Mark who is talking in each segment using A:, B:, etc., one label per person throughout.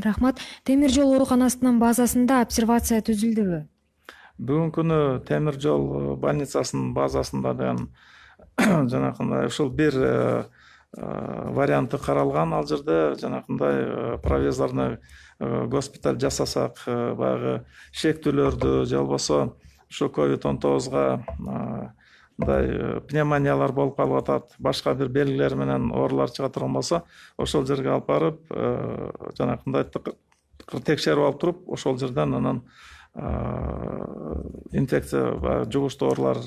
A: Рахмат. Темир жол ооруканасынын базасында обсервация түзүлдүбү?
B: Бүгүнкү күнү темир жол больницасынын базасында деген жанакындай ушул бир варианты каралган. Ал жерде жанакындай провизорный госпиталь жасасак, баягы шектүүлөрдү же болбосо ушу COVID-19 мындай пневмониялар болуп калып атат, башка бир белгилер менен оорулар чыга турган болсо, ошол жерге алып барып, жанакындай текшерип алып туруп, ошол жерден анан инфекция жугуштуу оорулар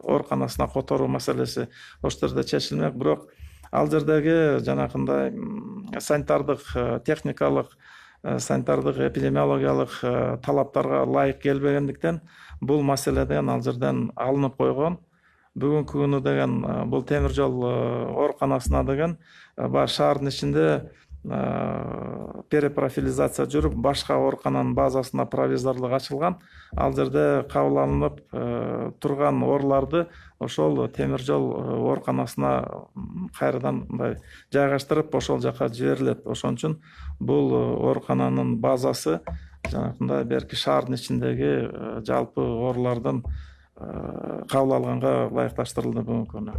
B: ооруканасына которуу маселеси ошол жерде чечилмек. Бирок ал жердеги жанакындай санитардык техникалык, санитардык эпидемиологиялык талаптарга ылайык келбегендиктен бул маселе деген ал жерден алынып койгон. Бүгүнкү күнү деген бул темир жол ооруканасына деген баягы шаардын ичинде перепрофилизация жүрүп, башка оорукананын базасына провизорлук ачылган. Ал жерде кабыл алынып турган ооруларды ошол темир жол ооруканасына кайрадан мындай жайгаштырып, ошол жака жиберилет. Ошон үчүн бул оорукананын базасы жанакындай берки шаардын ичиндеги жалпы оорулардын кабыл алганга ылайыкташтырылды бүгүнкү күнү.